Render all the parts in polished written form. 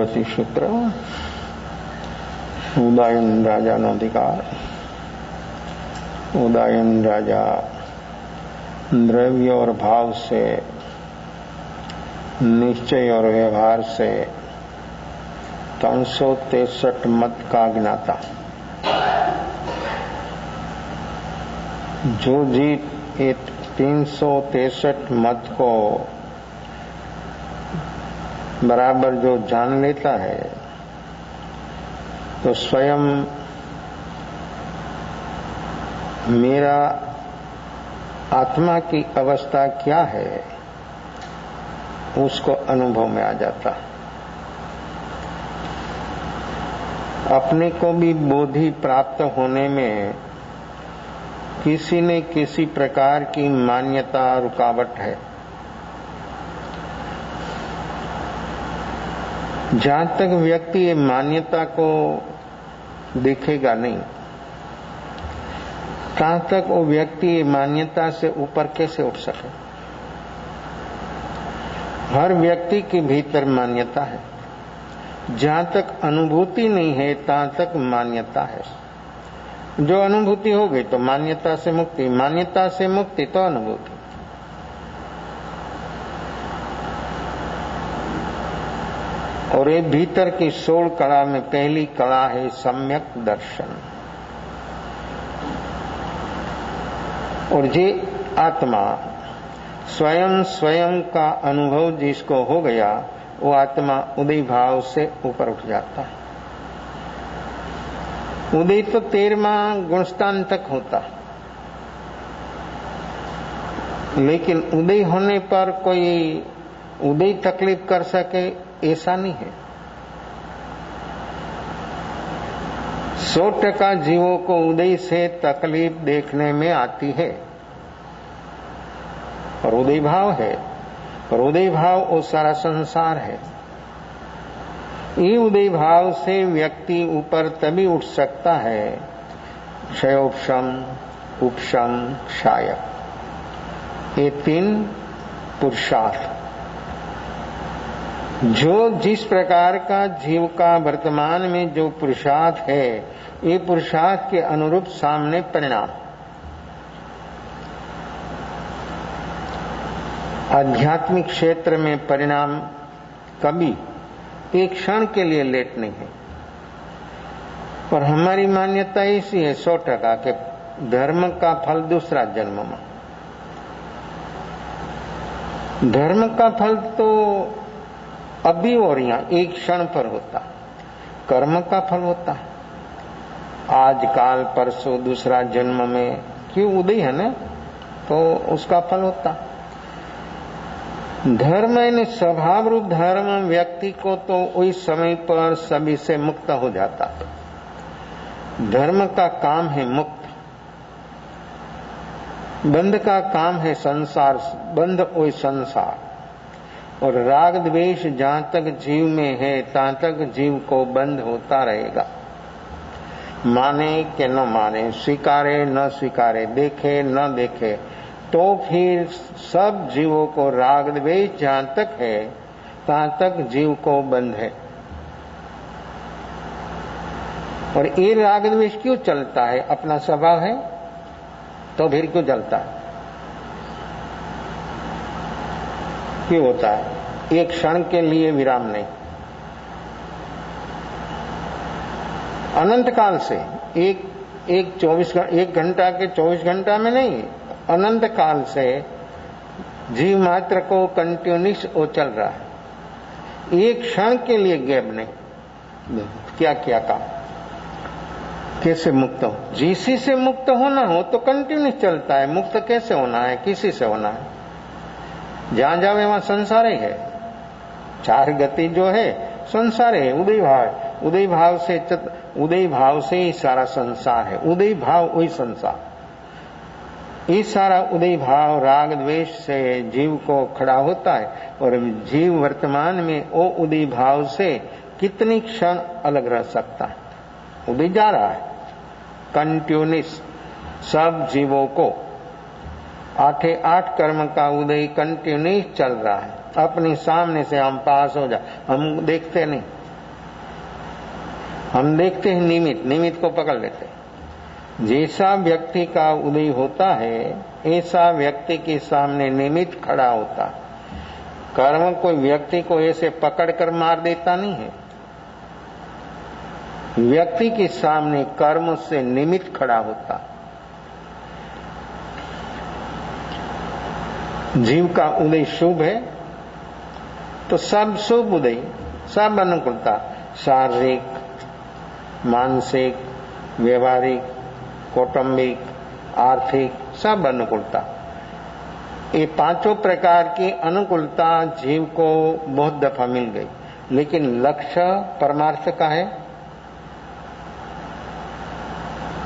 पंचदशी सूत्र उदायन राजा नो अधिकार। उदायन राजा द्रव्य और भाव से, निश्चय और व्यवहार से 363 मत का ज्ञाता। जो जीव 363 मत को बराबर जो जान लेता है तो स्वयं मेरा आत्मा की अवस्था क्या है उसको अनुभव में आ जाता। अपने को भी बोधि प्राप्त होने में किसी न किसी प्रकार की मान्यता रुकावट है। जहां तक व्यक्ति ये मान्यता को देखेगा नहीं, तहां तक वो व्यक्ति ये मान्यता से ऊपर कैसे उठ सके। हर व्यक्ति के भीतर मान्यता है। जहां तक अनुभूति नहीं है तहां तक मान्यता है। जो अनुभूति हो गई तो मान्यता से मुक्ति, मान्यता से मुक्ति तो अनुभूति। और ये भीतर की 16 कला में पहली कला है सम्यक दर्शन। और ये आत्मा स्वयं का अनुभव जिसको हो गया वो आत्मा उदय भाव से ऊपर उठ जाता है। उदय तो 13वां गुणस्थान तक होता, लेकिन उदय होने पर कोई उदय तकलीफ कर सके ऐसा नहीं है। 100% जीवों को उदय से तकलीफ देखने में आती है और उदय भाव है। और उदय भाव वो सारा संसार है। ये उदय भाव से व्यक्ति ऊपर तभी उठ सकता है क्षयोपशम, उपशम, क्षायक, ये 3 पुरुषार्थ। जो जिस प्रकार का जीव का वर्तमान में जो पुरुषार्थ है, ये पुरुषार्थ के अनुरूप सामने परिणाम। आध्यात्मिक क्षेत्र में परिणाम कभी एक क्षण के लिए लेट नहीं है। और हमारी मान्यता ऐसी है 100% के धर्म का फल दूसरा जन्म में। धर्म का फल तो अभी और यहां एक क्षण पर होता, कर्म का फल होता आज, काल, परसों, दूसरा जन्म में। क्यों उदय है ना, तो उसका फल होता। धर्म यानी स्वभाव रूप धर्म व्यक्ति को तो उस समय पर सभी से मुक्त हो जाता। धर्म का काम है मुक्त, बंध का काम है संसार, बंध वही संसार। और राग द्वेष जहां तक जीव में है तहां तक जीव को बंध होता रहेगा। माने कि न माने, स्वीकारे न स्वीकारे, देखे न देखे, तो फिर सब जीवों को राग द्वेष जहां तक है तहां तक जीव को बंध है। और ये राग द्वेष क्यों चलता है? अपना स्वभाव है तो फिर क्यों चलता है? क्यों होता है? एक क्षण के लिए विराम नहीं, अनंत काल से। एक घंटा के 24 घंटा में नहीं, अनंत काल से जीव मात्र को कंटिन्यूस वो चल रहा है। एक क्षण के लिए गैप नहीं। क्या क्या काम, कैसे मुक्त हो? जिसी से मुक्त होना हो तो कंटिन्यूस चलता है। मुक्त कैसे होना है, किसी से होना है? जहां जावे वहां संसार ही है। 4 गति जो है संसार है। उदय भाव, उदय भाव से ही सारा संसार है। उदय भाव वही संसार। ये सारा उदय भाव राग द्वेष से जीव को खड़ा होता है। और जीव वर्तमान में वो उदय भाव से कितनी क्षण अलग रह सकता है? उदय जा रहा है कंटिन्यूस सब जीवों को। 8 कर्म का उदय कंटिन्यूस चल रहा है। अपने सामने से हम पास हो जाए, हम देखते नहीं। हम देखते हैं निमित्त को पकड़ लेते हैं। जैसा व्यक्ति का उदय होता है ऐसा व्यक्ति के सामने निमित्त खड़ा होता। कर्म कोई व्यक्ति को ऐसे पकड़कर मार देता नहीं है। व्यक्ति के सामने कर्म से निमित्त खड़ा होता। जीव का उदय शुभ है तो सब शुभ उदय, सब अनुकूलता, शारीरिक, मानसिक, व्यवहारिक, कौटुंबिक, आर्थिक, सब अनुकूलता। ये पांचों प्रकार की अनुकूलता जीव को बहुत दफा मिल गई, लेकिन लक्ष्य परमार्थ का है।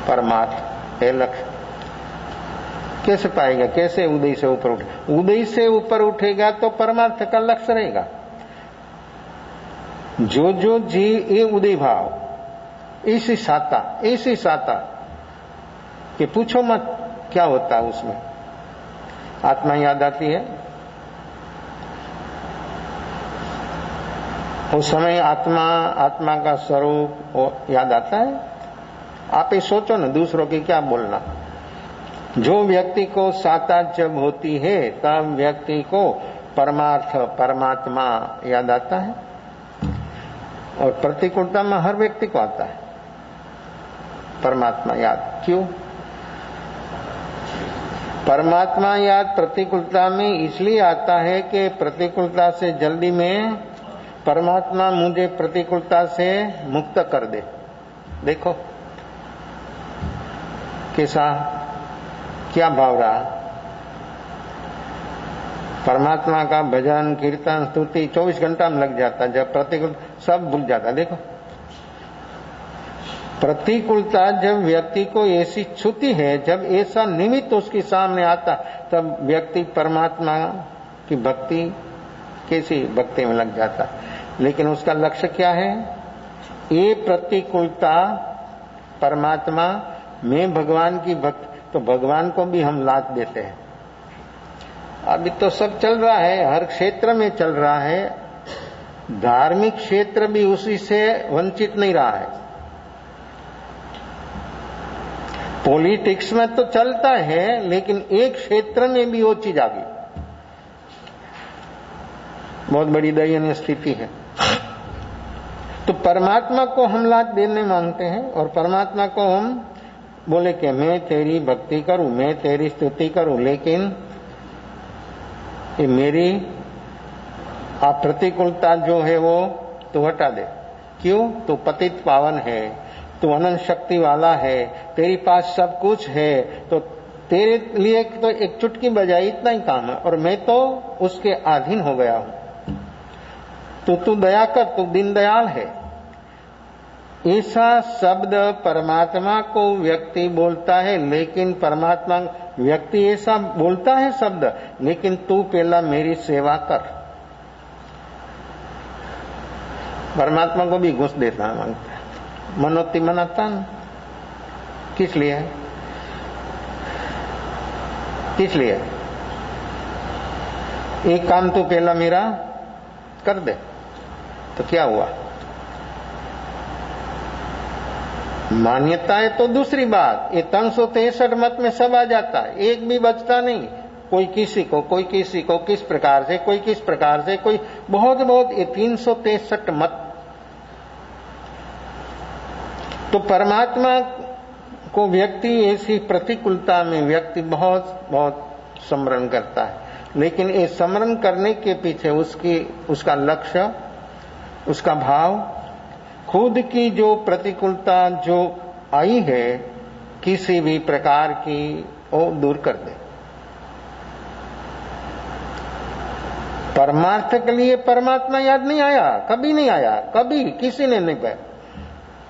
परमार्थ है लक्ष्य। कैसे पाएगा? कैसे उदय से ऊपर उठे? उदय से ऊपर उठेगा तो परमार्थ का लक्ष्य रहेगा। जो जो जीव ये उदय भाव, ऐसी साता कि पूछो मत क्या होता है उसमें। आत्मा याद आती है, उस समय आत्मा का स्वरूप याद आता है। आप ही सोचो ना, दूसरों की क्या बोलना। जो व्यक्ति को साता जब होती है तब व्यक्ति को परमार्थ परमात्मा याद आता है, और प्रतिकूलता में हर व्यक्ति को आता है परमात्मा याद। क्यों परमात्मा याद प्रतिकूलता में इसलिए आता है कि प्रतिकूलता से जल्दी में परमात्मा मुझे प्रतिकूलता से मुक्त कर दे। देखो कैसा क्या भाव रहा। परमात्मा का भजन कीर्तन स्तुति 24 घंटा में लग जाता, जब प्रतिकूल सब भूल जाता। देखो प्रतिकूलता जब व्यक्ति को ऐसी छूती है, जब ऐसा निमित्त उसके सामने आता, तब व्यक्ति परमात्मा की भक्ति कैसी भक्ति में लग जाता। लेकिन उसका लक्ष्य क्या है? ये प्रतिकूलता परमात्मा में भगवान की भक्ति, तो भगवान को भी हम लात देते हैं। अभी तो सब चल रहा है, हर क्षेत्र में चल रहा है। धार्मिक क्षेत्र भी उसी से वंचित नहीं रहा है। पॉलिटिक्स में तो चलता है, लेकिन एक क्षेत्र में भी वो चीज आ गई। बहुत बड़ी दयनीय स्थिति है। तो परमात्मा को हम लात देने मांगते हैं, और परमात्मा को हम बोले कि मैं तेरी भक्ति करूं, मैं तेरी स्तुति करूं, लेकिन ये मेरी आप प्रतिकूलता जो है वो तो हटा दे। क्यों? तो पतित पावन है, तू अनंत शक्ति वाला है, तेरे पास सब कुछ है, तो तेरे लिए तो एक चुटकी बजाई इतना ही काम है, और मैं तो उसके अधीन हो गया हूं। तो तू दया कर, तू दीनदयाल है। ऐसा शब्द परमात्मा को व्यक्ति बोलता है, लेकिन परमात्मा व्यक्ति ऐसा बोलता है शब्द, लेकिन तू पहला मेरी सेवा कर। परमात्मा को भी घुस देता है, मांगता है, मनोती मनाता न। किस लिए? किस लिए? एक काम तो पहला मेरा कर दे, तो क्या हुआ? मान्यता है तो दूसरी बात। ये 363 मत में सब आ जाता है, एक भी बचता नहीं। कोई किसी को, कोई किसी को किस प्रकार से, कोई किस प्रकार से, कोई बहुत ये 363 मत। तो परमात्मा को व्यक्ति ऐसी प्रतिकूलता में व्यक्ति बहुत स्मरण करता है, लेकिन ये स्मरण करने के पीछे उसका लक्ष्य, उसका भाव, खुद की जो प्रतिकूलता जो आई है किसी भी प्रकार की, वो दूर कर दे। परमार्थ के लिए परमात्मा याद नहीं आया, कभी नहीं आया, कभी किसी ने नहीं पाया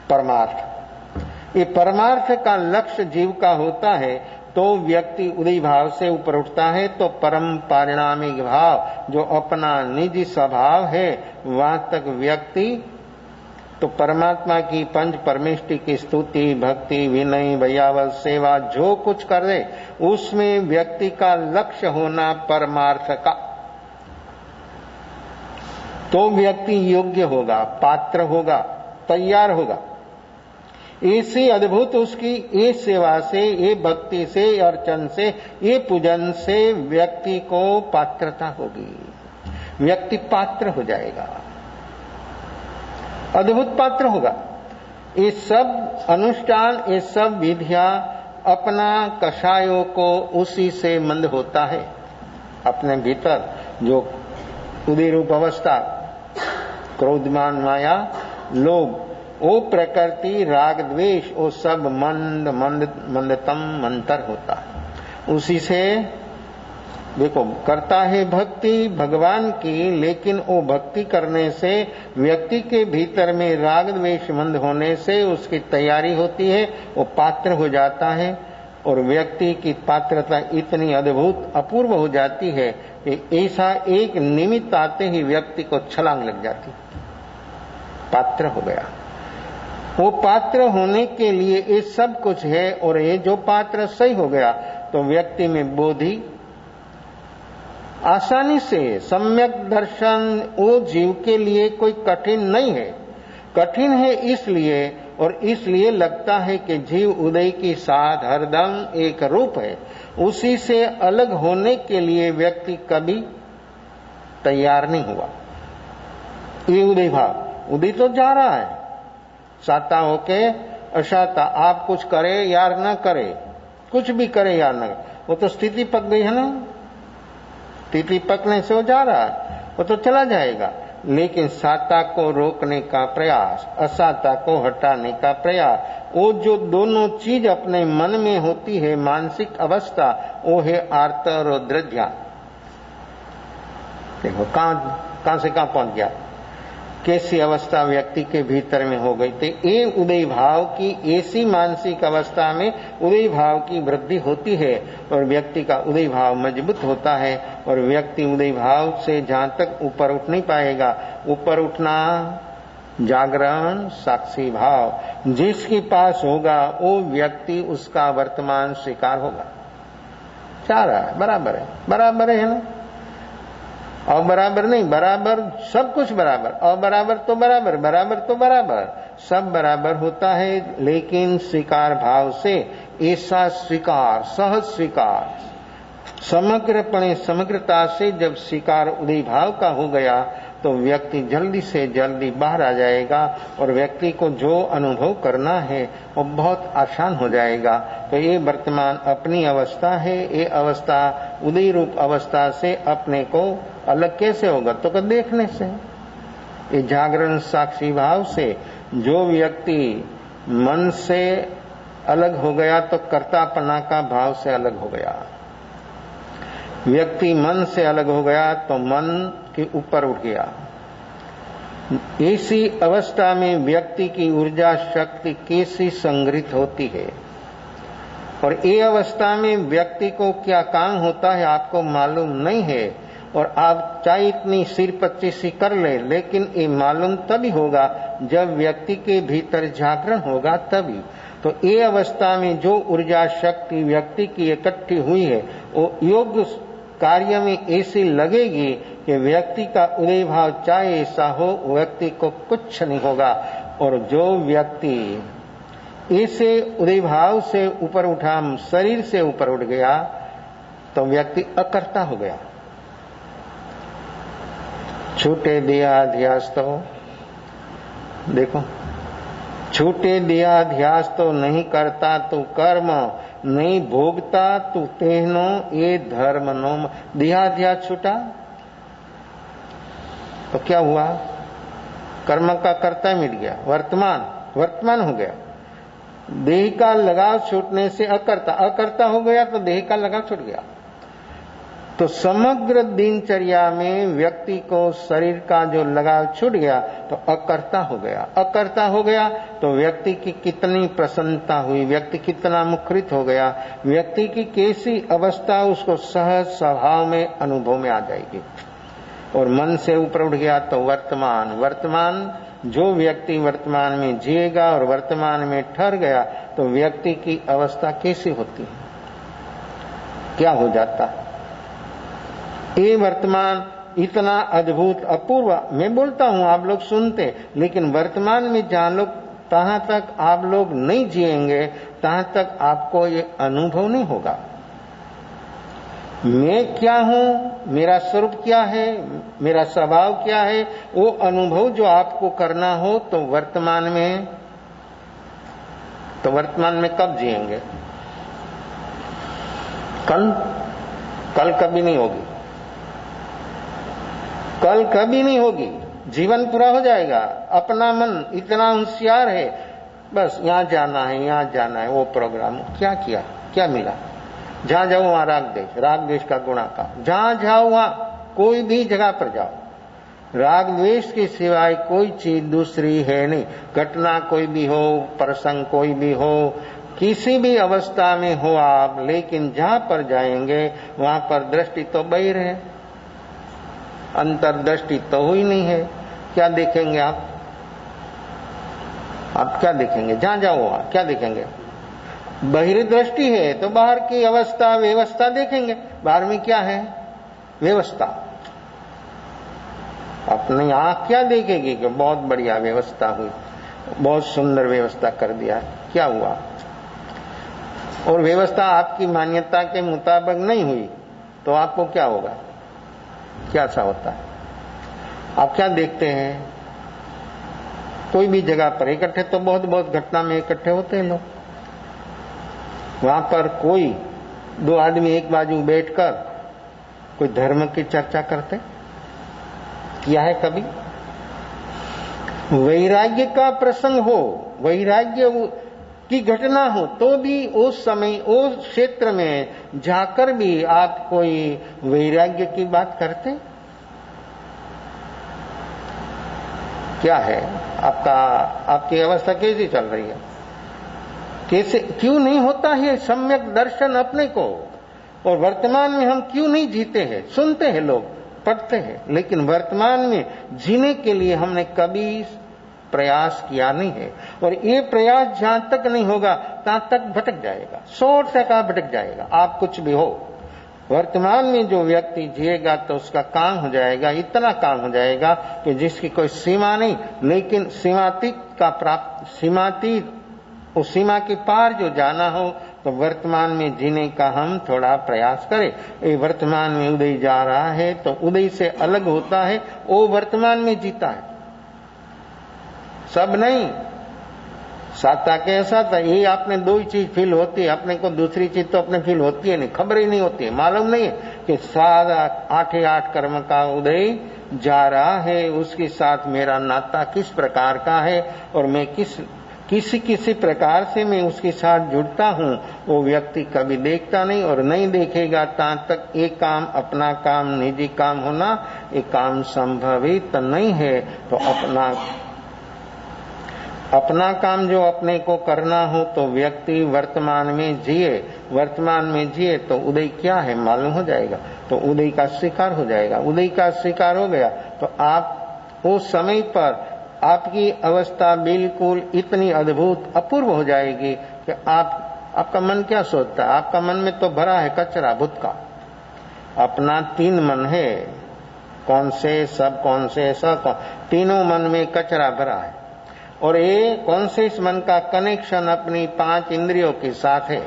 परमार्थ। ये परमार्थ का लक्ष्य जीव का होता है, तो व्यक्ति उदय भाव से ऊपर उठता है, तो परम पारिणामिक भाव जो अपना निजी स्वभाव है, वहां तक व्यक्ति तो परमात्मा की पंच परमेष्टि की स्तुति, भक्ति, विनय, भयावल, सेवा जो कुछ करे, उसमें व्यक्ति का लक्ष्य होना परमार्थ का, तो व्यक्ति योग्य होगा, पात्र होगा, तैयार होगा। ऐसी अद्भुत उसकी ये सेवा से, ये भक्ति से, अर्चन से, ये पूजन से व्यक्ति को पात्रता होगी, व्यक्ति पात्र हो जाएगा, अद्भुत पात्र होगा। ये सब अनुष्ठान, ये सब विधियां अपना कषायों को उसी से मंद होता है। अपने भीतर जो उदय रूप अवस्था, क्रोधमान माया लोभ, वो प्रकृति राग द्वेष, वो सब मंदतम मंतर होता है। उसी से देखो करता है भक्ति भगवान की, लेकिन वो भक्ति करने से व्यक्ति के भीतर में राग द्वेष मंद होने से उसकी तैयारी होती है, वो पात्र हो जाता है। और व्यक्ति की पात्रता इतनी अद्भुत अपूर्व हो जाती है कि ऐसा एक निमित्त आते ही व्यक्ति को छलांग लग जाती, पात्र हो गया। वो पात्र होने के लिए ये सब कुछ है। और ये जो पात्र सही हो गया तो व्यक्ति में बोधि आसानी से, सम्यक दर्शन वो जीव के लिए कोई कठिन नहीं है। कठिन है इसलिए, और इसलिए लगता है कि जीव उदय के साथ हरदम एक रूप है। उसी से अलग होने के लिए व्यक्ति कभी तैयार नहीं हुआ। ये उदय भाव, उदय तो जा रहा है साता होके अशाता, आप कुछ करे यार न करे, कुछ भी करे यार न करे, वो तो स्थिति पक गई है ना। स्थिति पकने से वो जा रहा है, वो तो चला जाएगा। लेकिन साता को रोकने का प्रयास, असाता को हटाने का प्रयास, वो जो दोनों चीज अपने मन में होती है, मानसिक अवस्था, वो है आर्त और द्रज्या। देखो कहां से कहां पहुंच गया, कैसी अवस्था व्यक्ति के भीतर में हो गई। तो ये उदय भाव की, ऐसी मानसिक अवस्था में उदय भाव की वृद्धि होती है और व्यक्ति का उदय भाव मजबूत होता है। और व्यक्ति उदय भाव से जहां तक ऊपर उठ नहीं पाएगा, ऊपर उठना जागरण साक्षी भाव जिसके पास होगा वो व्यक्ति उसका वर्तमान स्वीकार होगा। चाह रहा है बराबर है, बराबर है ना, और बराबर नहीं, बराबर सब कुछ बराबर, और बराबर तो बराबर, बराबर तो बराबर, सब बराबर होता है। लेकिन स्वीकार भाव से, ऐसा स्वीकार, सहज स्वीकार, समग्रपणे समग्रता से जब स्वीकार उदय भाव का हो गया तो व्यक्ति जल्दी से जल्दी बाहर आ जाएगा और व्यक्ति को जो अनुभव करना है वो बहुत आसान हो जाएगा। तो ये वर्तमान अपनी अवस्था है, ये अवस्था उदय रूप अवस्था से अपने को अलग कैसे होगा, तो देखने से, ये जागरण साक्षी भाव से। जो व्यक्ति मन से अलग हो गया तो कर्तापना का भाव से अलग हो गया। व्यक्ति मन से अलग हो गया तो मन के ऊपर उठ गया। ऐसी अवस्था में व्यक्ति की ऊर्जा शक्ति कैसी संग्रहित होती है, और ये अवस्था में व्यक्ति को क्या काम होता है आपको मालूम नहीं है। और आप चाहे इतनी सिर पच्चीसी कर ले, लेकिन ये मालूम तभी होगा जब व्यक्ति के भीतर जागरण होगा तभी। तो ये अवस्था में जो ऊर्जा शक्ति व्यक्ति की इकट्ठी हुई है वो योग कार्य में ऐसी लगेगी कि व्यक्ति का उदय भाव चाहे ऐसा हो, व्यक्ति को कुछ नहीं होगा। और जो व्यक्ति ऐसे उदय भाव से ऊपर उठा, शरीर से ऊपर उठ गया, तो व्यक्ति अकर्ता हो गया। छूटे देहाध्यास तो देखो, छूटे देहाध्यास तो नहीं करता तू कर्म, नहीं भोगता तू तेहनो ये धर्म नो। देहाध्यास छूटा तो क्या हुआ, कर्म का कर्ता मिट गया, वर्तमान हो गया। देह का लगाव छूटने से अकर्ता हो गया, तो देह का लगाव छूट गया। तो समग्र दिनचर्या में व्यक्ति को शरीर का जो लगाव छूट गया तो अकर्ता हो गया। अकर्ता हो गया तो व्यक्ति की कितनी प्रसन्नता हुई, व्यक्ति कितना मुखरित हो गया, व्यक्ति की कैसी अवस्था उसको सहज स्वभाव में अनुभव में आ जाएगी। और मन से ऊपर उठ गया तो वर्तमान जो व्यक्ति वर्तमान में जिएगा और वर्तमान में ठहर गया तो व्यक्ति की अवस्था कैसी होती है, क्या हो जाता है। ये वर्तमान इतना अद्भुत अपूर्व, मैं बोलता हूं आप लोग सुनते, लेकिन वर्तमान में जहां लोग तहां तक आप लोग नहीं जिएंगे, तहां तक आपको ये अनुभव नहीं होगा। मैं क्या हूं, मेरा स्वरूप क्या है, मेरा स्वभाव क्या है, वो अनुभव जो आपको करना हो तो वर्तमान में कब जिएंगे? कल कभी नहीं होगी, कल कभी नहीं होगी। जीवन पूरा हो जाएगा। अपना मन इतना होशियार है, बस यहां जाना है, वो प्रोग्राम क्या किया, क्या मिला? जहां जाओ वहां राग द्वेष का गुणाकार, जहां जाओ वहां कोई भी जगह पर जाओ, राग द्वेष के सिवाय कोई चीज दूसरी है नहीं। घटना कोई भी हो, प्रसंग कोई भी हो, किसी भी अवस्था में हो आप, लेकिन जहां पर जाएंगे वहां पर दृष्टि तो बहिर है, अंतर्दृष्टि तो हुई नहीं है। क्या देखेंगे आप क्या देखेंगे? जहां जाओ वहां क्या देखेंगे? बहिर्दृष्टि है तो बाहर की अवस्था व्यवस्था देखेंगे। बाहर में क्या है? व्यवस्था। अपनी आंख क्या देखेगी कि बहुत बढ़िया व्यवस्था हुई, बहुत सुंदर व्यवस्था कर दिया, क्या हुआ? और व्यवस्था आपकी मान्यता के मुताबिक नहीं हुई तो आपको क्या होगा? क्या सा होता है? आप क्या देखते हैं? कोई भी जगह पर इकट्ठे तो बहुत घटना में इकट्ठे होते हैं लोग। वहां पर कोई दो आदमी एक बाजू बैठकर कोई धर्म की चर्चा करते किया है कभी? वैराग्य का प्रसंग हो, वैराग्य की घटना हो तो भी उस समय उस क्षेत्र में जाकर भी आप कोई वैराग्य की बात करते? क्या है आपकी अवस्था कैसी चल रही है? कैसे, क्यों नहीं होता है सम्यक दर्शन अपने को? और वर्तमान में हम क्यों नहीं जीते हैं? सुनते हैं लोग, पढ़ते हैं, लेकिन वर्तमान में जीने के लिए हमने कभी प्रयास किया नहीं है। और ये प्रयास जहां तक नहीं होगा तहां तक भटक जाएगा, 100% भटक जाएगा। आप कुछ भी हो, वर्तमान में जो व्यक्ति जिएगा तो उसका काम हो जाएगा, इतना काम हो जाएगा कि जिसकी कोई सीमा नहीं, लेकिन सीमातीत उस सीमा के पार जो जाना हो तो वर्तमान में जीने का हम थोड़ा प्रयास करें। ये वर्तमान में उदय जा रहा है तो उदय से अलग होता है, वो वर्तमान में जीता है, सब नहीं। साता के ऐसा था, ये आपने दो ही चीज फील होती है, अपने को दूसरी चीज तो अपने फील होती है नहीं, खबर ही नहीं होती है, मालूम नहीं है कि सारा 8 कर्म का उदय जा रहा है, उसके साथ मेरा नाता किस प्रकार का है और मैं किसी प्रकार से मैं उसके साथ जुड़ता हूं, वो व्यक्ति कभी देखता नहीं और नहीं देखेगा तहां तक एक काम, अपना काम, निजी काम होना, एक काम संभवित नहीं है। तो अपना काम जो अपने को करना हो तो व्यक्ति वर्तमान में जिए तो उदय क्या है मालूम हो जाएगा, तो उदय का शिकार हो जाएगा। उदय का शिकार हो गया तो आप उस समय पर आपकी अवस्था बिल्कुल इतनी अद्भुत अपूर्व हो जाएगी कि आपका मन क्या सोचता है? आपका मन में तो भरा है कचरा भूत का। अपना 3 मन है, कौन से सब तीनों मन में कचरा भरा है। और ये कौन से इस मन का कनेक्शन अपनी 5 इंद्रियों के साथ है,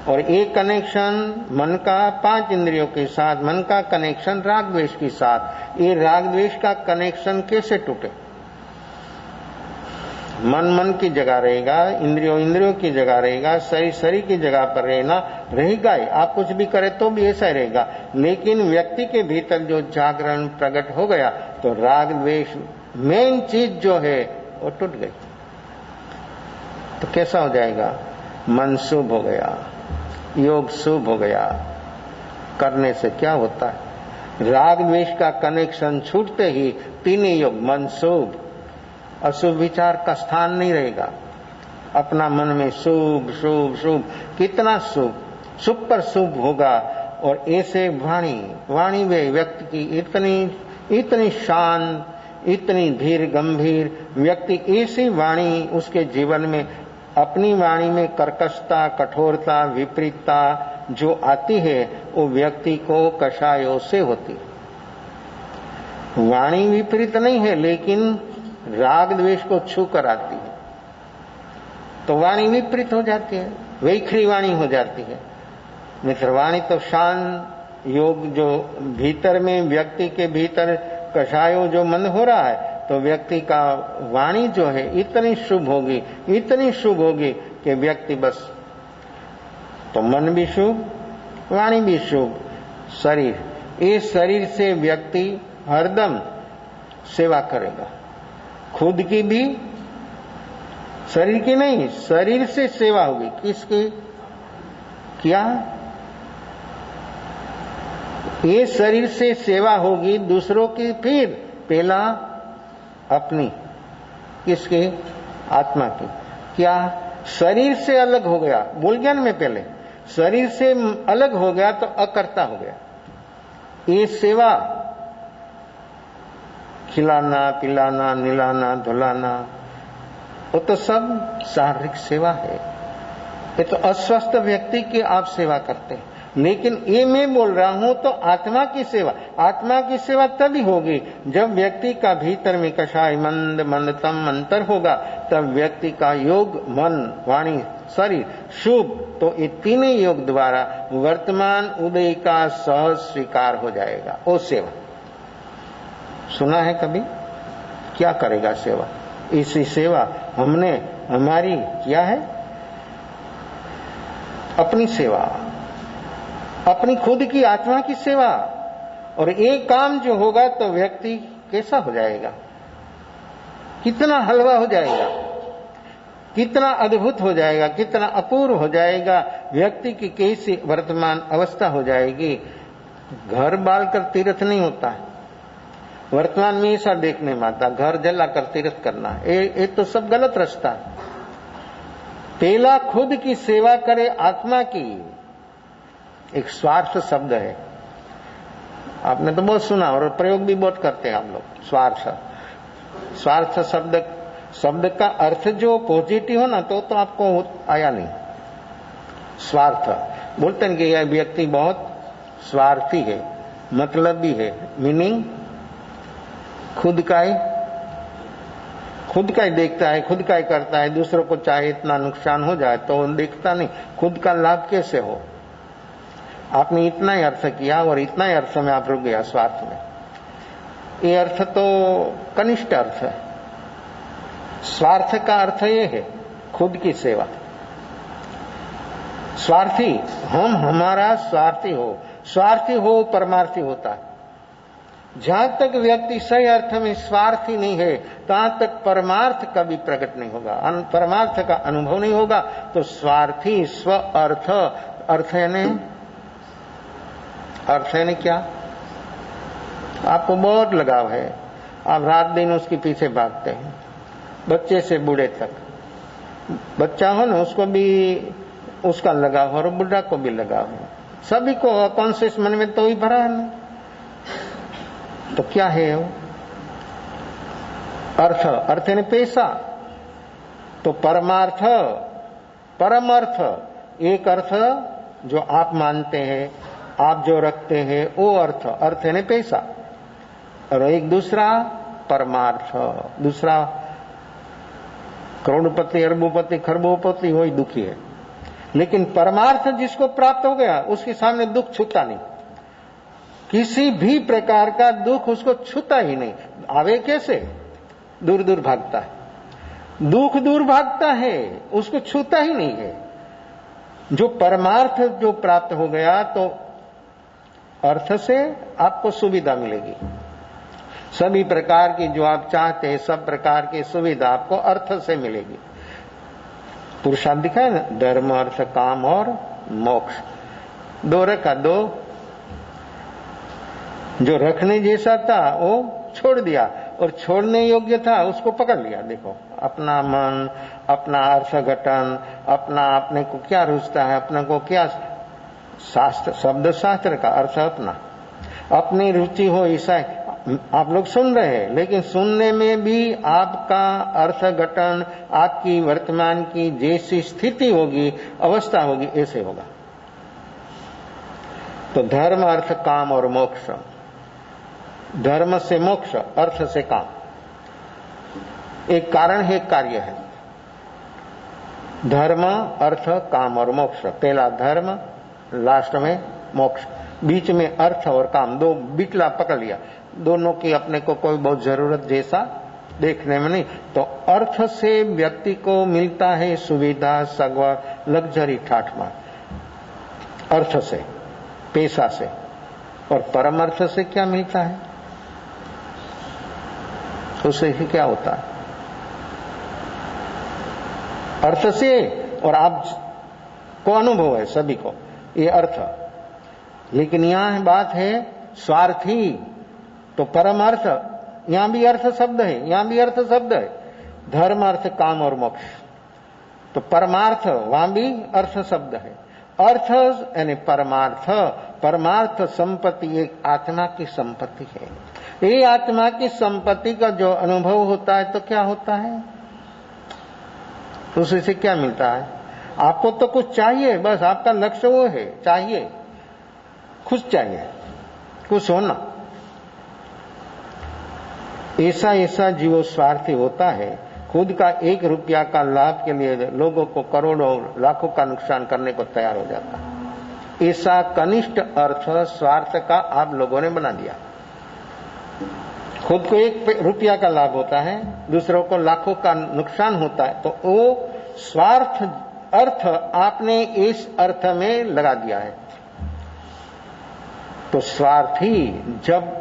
और एक कनेक्शन मन का 5 इंद्रियों के साथ, मन का कनेक्शन राग द्वेष के साथ। ये राग द्वेष का कनेक्शन कैसे टूटे? मन की जगह रहेगा, इंद्रियों की जगह रहेगा, शरीर की जगह पर रहेगा ही। आप कुछ भी करें तो भी ऐसा ही रहेगा, लेकिन व्यक्ति के भीतर जो जागरण प्रकट हो गया तो राग द्वेष मेन चीज जो है वो टूट गई। तो कैसा हो जाएगा? मन शुभ हो गया, योग शुभ हो गया। करने से क्या होता है? राग द्वेष का कनेक्शन छूटते ही 3 योग, मन शुभ, अशुभ विचार का स्थान नहीं रहेगा। अपना मन में शुभ शुभ शुभ, कितना शुभ पर शुभ होगा। और ऐसे वाणी में व्यक्ति की इतनी शांत, इतनी धीर गंभीर व्यक्ति, ऐसी वाणी उसके जीवन में, अपनी वाणी में कर्कशता, कठोरता, विपरीतता जो आती है वो व्यक्ति को कषायों से होती है। वाणी विपरीत नहीं है, लेकिन राग द्वेष को छू कर आती है तो वाणी विपरीत हो जाती है, वैखरी वाणी हो जाती है। मित्र वाणी तो शांत योग, जो भीतर में व्यक्ति के भीतर कषायो जो मन हो रहा है, तो व्यक्ति का वाणी जो है इतनी शुभ होगी, इतनी शुभ होगी कि व्यक्ति बस, तो मन भी शुभ, वाणी भी शुभ, शरीर, इस शरीर से व्यक्ति हरदम सेवा करेगा, खुद की भी, शरीर की नहीं, शरीर से सेवा होगी। किसकी? क्या? ये शरीर से सेवा होगी दूसरों की, फिर पहला अपनी, किसकी? आत्मा की। क्या? शरीर से अलग हो गया, बोल गया ना मैं पहले, शरीर से अलग हो गया तो अकर्ता हो गया। ये सेवा, खिलाना पिलाना निलाना धुलाना, वो तो सब शारीरिक सेवा है। ये तो अस्वस्थ व्यक्ति की आप सेवा करते हैं, लेकिन ये मैं बोल रहा हूं तो आत्मा की सेवा। आत्मा की सेवा तभी होगी जब व्यक्ति का भीतर में कषाय मंद मंदतम अंतर होगा, तब व्यक्ति का योग मन वाणी शरीर शुभ, तो ये तीनों योग द्वारा वर्तमान उदय का सहज स्वीकार हो जाएगा। वो सेवा सुना है कभी? क्या करेगा सेवा? इसी सेवा हमने हमारी क्या है? अपनी सेवा, अपनी खुद की आत्मा की सेवा। और एक काम जो होगा तो व्यक्ति कैसा हो जाएगा, कितना हलवा हो जाएगा, कितना अद्भुत हो जाएगा, कितना अपूर्व हो जाएगा, व्यक्ति की कैसी वर्तमान अवस्था हो जाएगी। घर बाल कर तीर्थ नहीं होता है, वर्तमान में ऐसा देखने में आता, घर जला कर तीर्थ करना, ये तो सब गलत रास्ता है। पहला खुद की सेवा करे, आत्मा की। एक स्वार्थ शब्द है, आपने तो बहुत सुना और प्रयोग भी बहुत करते हैं हम लोग। स्वार्थ शब्द का अर्थ जो पॉजिटिव हो ना, तो आपको आया नहीं। स्वार्थ बोलते हैं कि यह व्यक्ति बहुत स्वार्थी है, मतलब भी है, मीनिंग खुद का ही देखता है, खुद का ही करता है, दूसरों को चाहे इतना नुकसान हो जाए तो देखता नहीं, खुद का लाभ कैसे हो। आपने इतना ही अर्थ किया और इतना ही अर्थ में आप रुक गया, स्वार्थ में। ये अर्थ तो कनिष्ठ अर्थ है। स्वार्थ का अर्थ ये है खुद की सेवा। स्वार्थी, हम हमारा स्वार्थी हो परमार्थी होता है। जहां तक व्यक्ति सही अर्थ में स्वार्थी नहीं है, तहां तक परमार्थ कभी प्रकट नहीं होगा, परमार्थ का अनुभव नहीं होगा। तो स्वार्थी स्व अर्थ यानी क्या? आपको बहुत लगाव है, आप रात दिन उसके पीछे भागते हैं, बच्चे से बूढ़े तक। बच्चा हो ना, उसको भी उसका लगाव और बुढ़ा को भी लगाव है, सभी को कॉन्शियस मन में तो ही भरा है ना। तो क्या है वो? अर्थ यानी पैसा। तो परमार्थ, परम अर्थ, एक अर्थ जो आप मानते हैं, आप जो रखते हैं, वो अर्थ यानी पैसा। और एक दूसरा परमार्थ, दूसरा करोड़पति अरबोपति खरबोपति वही दुखी है। लेकिन परमार्थ जिसको प्राप्त हो गया, उसके सामने दुख छूता नहीं, किसी भी प्रकार का दुख उसको छूता ही नहीं। आवे कैसे? दूर दूर भागता है, दुख दूर भागता है, उसको छूता ही नहीं है। जो परमार्थ जो प्राप्त हो गया, तो अर्थ से आपको सुविधा मिलेगी। सभी प्रकार की जो आप चाहते हैं, सब प्रकार की सुविधा आपको अर्थ से मिलेगी। पुरुषार्थ दिखा है ना, धर्म अर्थ काम और मोक्ष, दो रखा, दो जो रखने जैसा था वो छोड़ दिया, और छोड़ने योग्य था उसको पकड़ लिया। देखो, अपना मन, अपना अर्थ घटन, अपने को क्या रुचता है, अपने को क्या शास्त्र, शब्द शास्त्र का अर्थ अपनी रुचि हो, ऐसा आप लोग सुन रहे हैं, लेकिन सुनने में भी आपका अर्थ घटन, आपकी वर्तमान की जैसी स्थिति होगी, अवस्था होगी, ऐसे होगा। तो धर्म अर्थ काम और मोक्ष, धर्म से मोक्ष, अर्थ से काम। एक कारण है, एक कार्य है। धर्म, अर्थ, काम और मोक्ष। पहला धर्म, लास्ट में मोक्ष, बीच में अर्थ और काम, दो बिचला पकड़ लिया। दोनों की अपने को कोई बहुत जरूरत जैसा देखने में नहीं। तो अर्थ से व्यक्ति को मिलता है सुविधा, सगवड़, लग्जरी, ठाठमाठ, अर्थ से, पैसा से। और परम अर्थ से क्या मिलता है? उससे क्या होता है? अर्थ से, और आप को अनुभव है सभी को ये अर्थ। लेकिन यहां बात है स्वार्थी, तो परम अर्थ, यहां भी अर्थ शब्द है, यहां भी अर्थ शब्द है। धर्म, अर्थ, काम और मोक्ष। तो परमार्थ, वहां भी अर्थ शब्द है। अर्थ यानी परमार्थ। परमार्थ संपत्ति एक आत्मा की संपत्ति है। ये आत्मा की संपत्ति का जो अनुभव होता है तो क्या होता है? उसी से क्या मिलता है? आपको तो कुछ चाहिए, बस आपका लक्ष्य वो है, चाहिए, खुश चाहिए, खुश होना। ऐसा जीव स्वार्थी होता है, खुद का 1 रुपया का लाभ के लिए लोगों को करोड़ों लाखों का नुकसान करने को तैयार हो जाता है। ऐसा कनिष्ठ अर्थ स्वार्थ का आप लोगों ने बना दिया। खुद को 1 रुपया का लाभ होता है, दूसरों को लाखों का नुकसान होता है, तो वो स्वार्थ अर्थ आपने इस अर्थ में लगा दिया है। तो स्वार्थी जब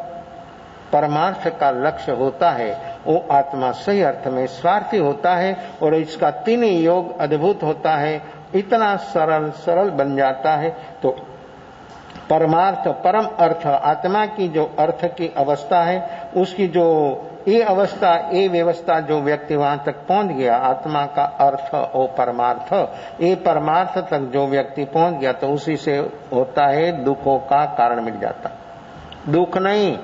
परमार्थ का लक्ष्य होता है, वो आत्मा सही अर्थ में स्वार्थी होता है। और इसका 3 योग अद्भुत होता है, इतना सरल बन जाता है। तो परमार्थ, परम अर्थ, आत्मा की जो अर्थ की अवस्था है, उसकी जो ये अवस्था, ये व्यवस्था, जो व्यक्ति वहां तक पहुंच गया, आत्मा का अर्थ और परमार्थ, ये परमार्थ तक जो व्यक्ति पहुंच गया, तो उसी से होता है दुखों का कारण मिट जाता। दुख नहीं,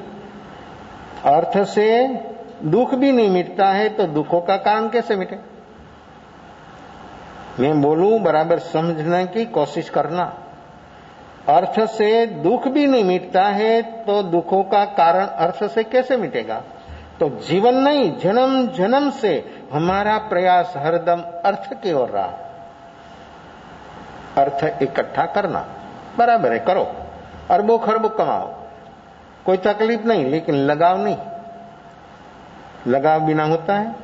अर्थ से दुख भी नहीं मिटता है, तो दुखों का कारण कैसे मिटे? मैं बोलूं बराबर समझने की कोशिश करना। अर्थ से दुख भी नहीं मिटता है, तो दुखों का कारण अर्थ से कैसे मिटेगा? तो जीवन नहीं, जन्म जन्म से हमारा प्रयास हरदम अर्थ की ओर रहा। अर्थ इकट्ठा करना, बराबर है, करो, अरबों खरबों कमाओ, कोई तकलीफ नहीं, लेकिन लगाव नहीं। लगाव बिना होता है?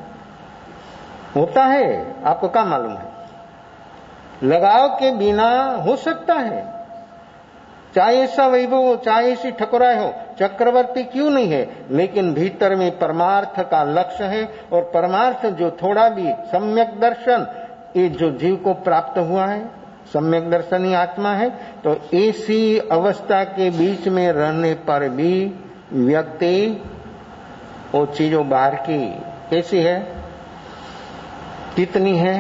होता है, आपको क्या मालूम है? लगाव के बिना हो सकता है, चाहे ऐसा वैभव हो, चाहे ऐसी ठकुराई हो, चक्रवर्ती क्यों नहीं है, लेकिन भीतर में परमार्थ का लक्ष्य है। और परमार्थ जो थोड़ा भी सम्यक दर्शन, ये जो जीव को प्राप्त हुआ है, सम्यक दर्शन ही आत्मा है। तो ऐसी अवस्था के बीच में रहने पर भी व्यक्ति, वो चीजों बाहर की कैसी है, कितनी है,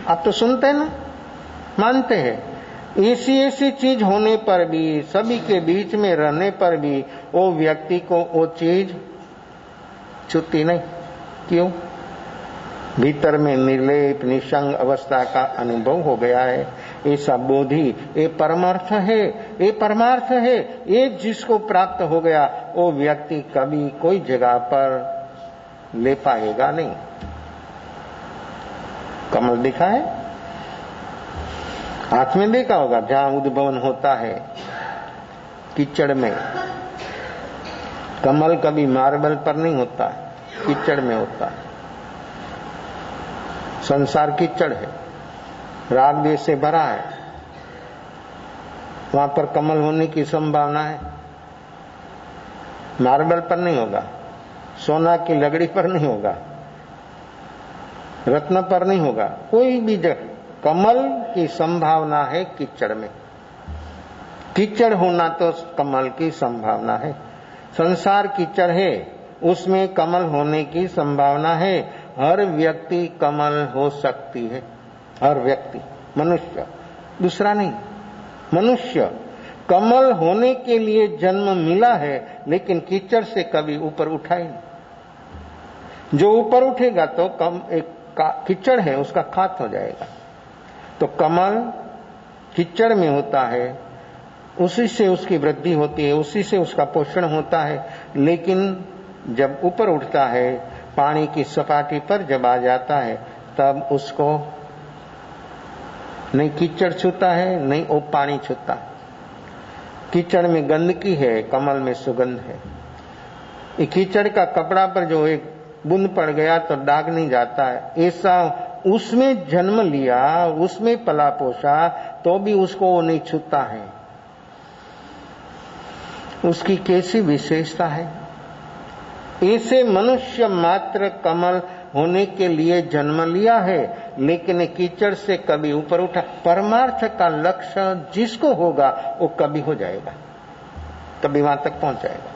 आप तो सुनते हैं ना, मानते हैं। ऐसी चीज होने पर भी, सभी के बीच में रहने पर भी, वो व्यक्ति को वो चीज छूती नहीं। क्यों? भीतर में निर्लेप निसंग अवस्था का अनुभव हो गया है। ऐसा बोधि, ये परमार्थ है, ये परमार्थ है। ये जिसको प्राप्त हो गया, वो व्यक्ति कभी कोई जगह पर ले पाएगा नहीं। कमल दिखा है, हाथ में देखा होगा, जहां उद्भवन होता है कीचड़ में। कमल कभी मार्बल पर नहीं होता है, कीचड़ में होता है। संसार कीचड़ है, राग द्वेष से भरा है, वहां पर कमल होने की संभावना है। मार्बल पर नहीं होगा, सोना की लकड़ी पर नहीं होगा, रत्न पर नहीं होगा, कोई भी जगह कमल की संभावना है कीचड़ में। कीचड़ होना तो कमल की संभावना है। संसार कीचड़ है, उसमें कमल होने की संभावना है। हर व्यक्ति कमल हो सकती है, हर व्यक्ति, मनुष्य, दूसरा नहीं, मनुष्य। कमल होने के लिए जन्म मिला है, लेकिन कीचड़ से कभी ऊपर उठा ही नहीं। जो ऊपर उठेगा तो एक कीचड़ है, उसका खात हो जाएगा। तो कमल कीचड़ में होता है, उसी से उसकी वृद्धि होती है, उसी से उसका पोषण होता है। लेकिन जब ऊपर उठता है पानी की सपाटी पर जब आ जाता है तब उसको नहीं कीचड़ छूता है, नहीं वो पानी छूता। कीचड़ में गंदगी है, कमल में सुगंध है। ये कीचड़ का कपड़ा पर जो एक बूंद पड़ गया तो दाग नहीं जाता है। ऐसा उसमें जन्म लिया, उसमें पला पोसा, तो भी उसको वो नहीं छूता है। उसकी कैसी विशेषता है। ऐसे मनुष्य मात्र कमल होने के लिए जन्म लिया है, लेकिन कीचड़ से कभी ऊपर उठा। परमार्थ का लक्ष्य जिसको होगा वो कभी हो जाएगा, कभी वहां तक पहुंच जाएगा।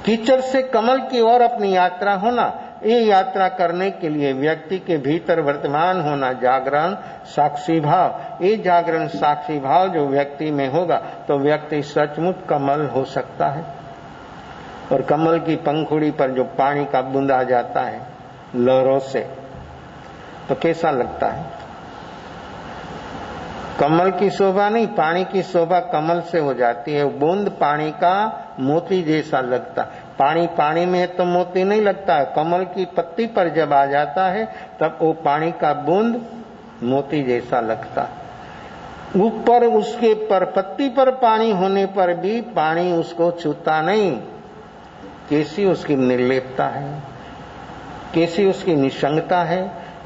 कीचड़ से कमल की ओर अपनी यात्रा होना, ये यात्रा करने के लिए व्यक्ति के भीतर वर्तमान होना जागरण साक्षी भाव। ये जागरण साक्षी भाव जो व्यक्ति में होगा तो व्यक्ति सचमुच कमल हो सकता है। और कमल की पंखुड़ी पर जो पानी का बूंद आ जाता है लहरों से, तो कैसा लगता है। कमल की शोभा नहीं, पानी की शोभा कमल से हो जाती है। बूंद पानी का मोती जैसा लगता। पानी पानी में है तो मोती नहीं लगता है। कमल की पत्ती पर जब आ जाता है तब वो पानी का बूंद मोती जैसा लगता। ऊपर उसके पर पत्ती पर पानी होने पर भी पानी उसको छूता नहीं। कैसी उसकी निर्लेपता है, कैसी उसकी निसंगता है।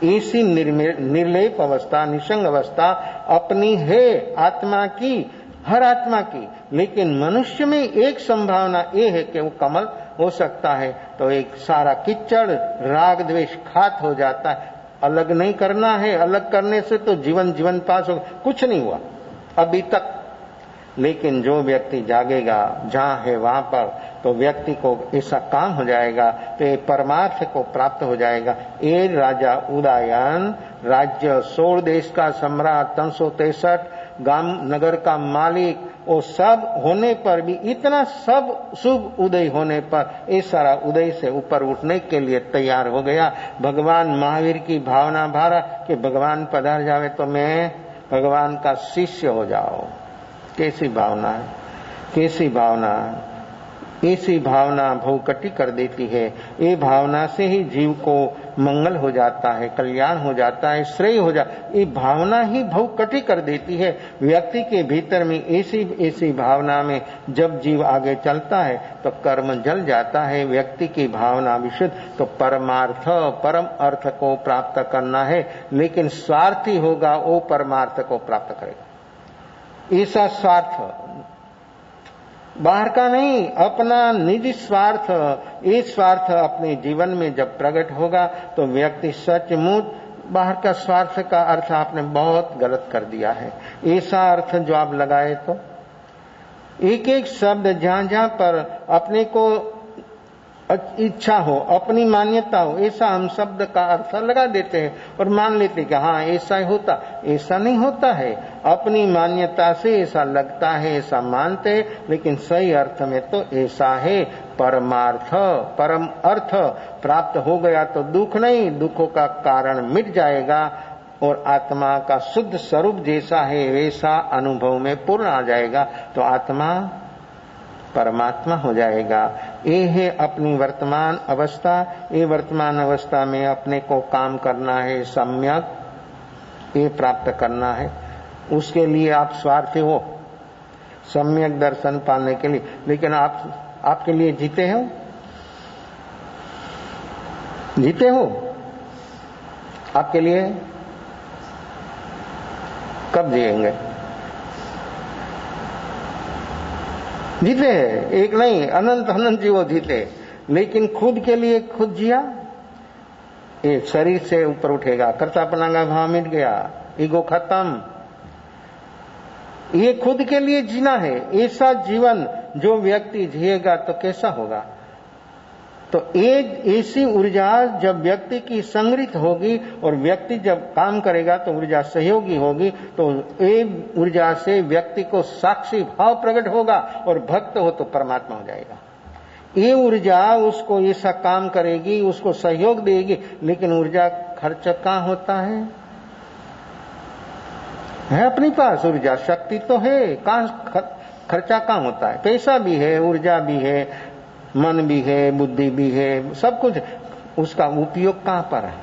ऐसी निर्लेप अवस्था, निसंग अवस्था अपनी है आत्मा की, हर आत्मा की। लेकिन मनुष्य में एक संभावना ये है कि वो कमल हो सकता है। तो एक सारा कीचड़ राग द्वेष खात हो जाता है। अलग नहीं करना है, अलग करने से तो जीवन पास हो, कुछ नहीं हुआ अभी तक। लेकिन जो व्यक्ति जागेगा जहां है वहां पर, तो व्यक्ति को ऐसा काम हो जाएगा तो ये परमार्थ को प्राप्त हो जाएगा। ये राजा उदयन, राज्य 16 देश का सम्राट, 363 गांव नगर का मालिक, वो सब होने पर भी, इतना सब शुभ उदय होने पर ये सारा उदय से ऊपर उठने के लिए तैयार हो गया। भगवान महावीर की भावना भारा कि भगवान पधार जावे तो मैं भगवान का शिष्य हो जाओ। कैसी भावना है, कैसी भावना। ऐसी भावना भवकटी कर देती है। ये भावना से ही जीव को मंगल हो जाता है, कल्याण हो जाता है, श्रेय हो जाता। ये भावना ही भवकटी कर देती है। व्यक्ति के भीतर में ऐसी भावना में जब जीव आगे चलता है तो कर्म जल जाता है। व्यक्ति की भावना विशुद्ध, तो परमार्थ, परम अर्थ को प्राप्त करना है। लेकिन स्वार्थी होगा वो परमार्थ को प्राप्त करेगा। ऐसा स्वार्थ बाहर का नहीं, अपना निजी स्वार्थ, ये स्वार्थ अपने जीवन में जब प्रकट होगा तो व्यक्ति सचमुच, बाहर का स्वार्थ का अर्थ आपने बहुत गलत कर दिया है। ऐसा अर्थ जो आप लगाए तो एक एक शब्द जहां जहां पर अपने को इच्छा हो, अपनी मान्यता हो, ऐसा हम शब्द का अर्थ लगा देते हैं और मान लेते हैं कि हाँ ऐसा ही होता। ऐसा नहीं होता है। अपनी मान्यता से ऐसा लगता है, ऐसा मानते हैं, लेकिन सही अर्थ में तो ऐसा है। परमार्थ, परम अर्थ प्राप्त हो गया तो दुख नहीं, दुखों का कारण मिट जाएगा और आत्मा का शुद्ध स्वरूप जैसा है वैसा अनुभव में पूर्ण आ जाएगा। तो आत्मा परमात्मा हो जाएगा। ये है अपनी वर्तमान अवस्था। ये वर्तमान अवस्था में अपने को काम करना है, सम्यक ये प्राप्त करना है। उसके लिए आप स्वार्थी हो, सम्यक दर्शन पाने के लिए। लेकिन आपके लिए जीते हो, जीते हो आपके लिए कब जिएंगे? जीते हैं, एक नहीं अनंत अनंत जीवो जीते। लेकिन खुद के लिए खुद जिया, ये शरीर से ऊपर उठेगा, कर्तापना का भाव मिट गया, ईगो खत्म। ये खुद के लिए जीना है। ऐसा जीवन जो व्यक्ति जिएगा तो कैसा होगा। तो एक ऐसी ऊर्जा जब व्यक्ति की संग्रहित होगी और व्यक्ति जब काम करेगा तो ऊर्जा सहयोगी होगी, तो ये ऊर्जा से व्यक्ति को साक्षी भाव प्रकट होगा और भक्त हो तो परमात्मा हो जाएगा। ये ऊर्जा उसको ऐसा काम करेगी, उसको सहयोग देगी। लेकिन ऊर्जा खर्च कहाँ होता है अपने पास ऊर्जा शक्ति तो है, कहाँ खर्चा कहाँ होता है। पैसा भी है, ऊर्जा भी है, मन भी है, बुद्धि भी है, सब कुछ। उसका उपयोग कहां पर है?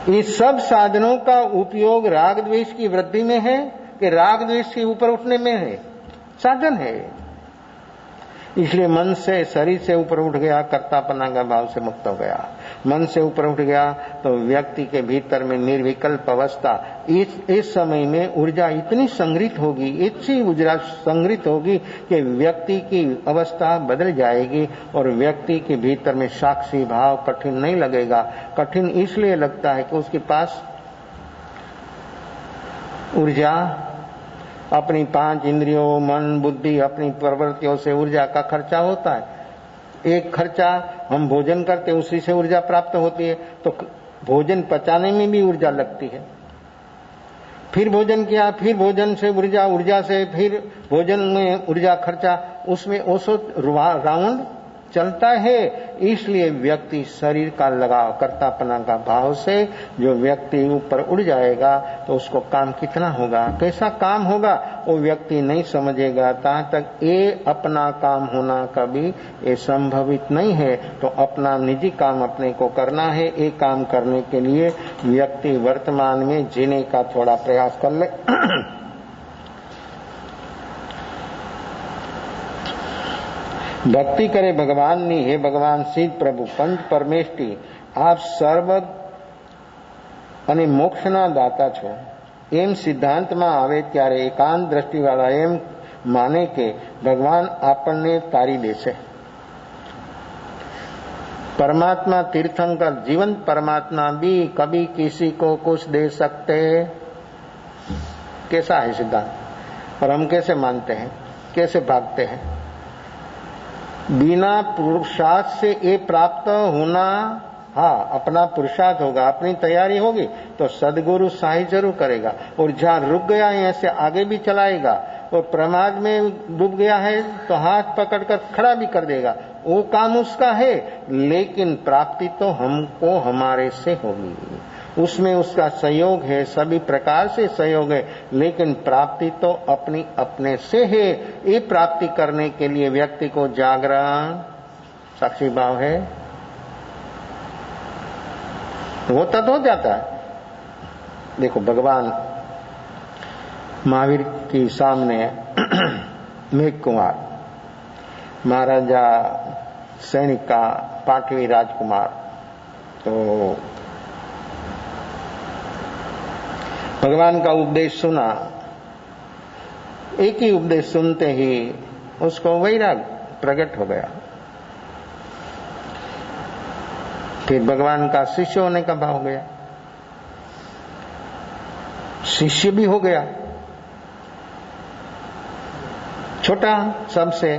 इस सब साधनों का उपयोग राग द्वेष की वृद्धि में है कि राग द्वेष के ऊपर उठने में है? साधन है। इसलिए मन से, शरीर से ऊपर उठ गया, कर्तापना का भाव से मुक्त हो गया। मन से ऊपर उठ गया तो व्यक्ति के भीतर में निर्विकल्प अवस्था, इस समय में ऊर्जा इतनी संग्रहित होगी, इतनी ऊर्जा संग्रहित होगी कि व्यक्ति की अवस्था बदल जाएगी और व्यक्ति के भीतर में साक्षी भाव कठिन नहीं लगेगा। कठिन इसलिए लगता है कि उसके पास ऊर्जा, अपनी 5 इंद्रियों, मन, बुद्धि, अपनी प्रवृत्तियों से ऊर्जा का खर्चा होता है। एक खर्चा हम भोजन करते, उसी से ऊर्जा प्राप्त होती है, तो भोजन पचाने में भी ऊर्जा लगती है। फिर भोजन किया, फिर भोजन से ऊर्जा, ऊर्जा से फिर भोजन में ऊर्जा खर्चा, उसमें ओसो राउंड चलता है। इसलिए व्यक्ति शरीर का लगाव, कर्तापना का भाव से जो व्यक्ति ऊपर उड़ जाएगा तो उसको काम कितना होगा, कैसा काम होगा, वो व्यक्ति नहीं समझेगा। तहाँ तक ये अपना काम होना कभी ये संभवित नहीं है। तो अपना निजी काम अपने को करना है। ये काम करने के लिए व्यक्ति वर्तमान में जीने का थोड़ा प्रयास कर ले। ભક્તિ કરે ભગવાનની, હે ભગવાન શિવ પ્રભુ પંચ પરમેષ્ઠી, આપ સર્વ અને મોક્ષના દાતા છો એમ સિદ્ધાંતમાં આવે ત્યારે એકાંત દ્રષ્ટિવાળા એમ માને કે ભગવાન આપણને તારી દેશે। परमात्मा तीर्थंकर, जीवंत परमात्मा भी कभी किसी को कुछ दे सकते? कैसा है सिद्धांत? और हम कैसे मानते हैं, कैसे भागते हैं? बिना पुरुषार्थ से ये प्राप्त होना, हाँ अपना पुरुषार्थ होगा, अपनी तैयारी होगी तो सदगुरु सहाय जरूर करेगा। और जहाँ रुक गया है ऐसे आगे भी चलाएगा, और प्रमाद में डूब गया है तो हाथ पकड़कर खड़ा भी कर देगा। वो काम उसका है, लेकिन प्राप्ति तो हमको हमारे से होगी। उसमें उसका सहयोग है, सभी प्रकार से सहयोग है, लेकिन प्राप्ति तो अपनी अपने से है। ये प्राप्ति करने के लिए व्यक्ति को जागरण, साक्षी भाव है, होता तो हो जाता है। देखो भगवान महावीर के सामने मेघ कुमार, महाराजा सैनिक का 5वीं राजकुमार, तो भगवान का उपदेश सुना। एक ही उपदेश सुनते ही उसको वैराग प्रकट हो गया। फिर भगवान का शिष्य होने का भाव हो गया, शिष्य भी हो गया, छोटा सबसे।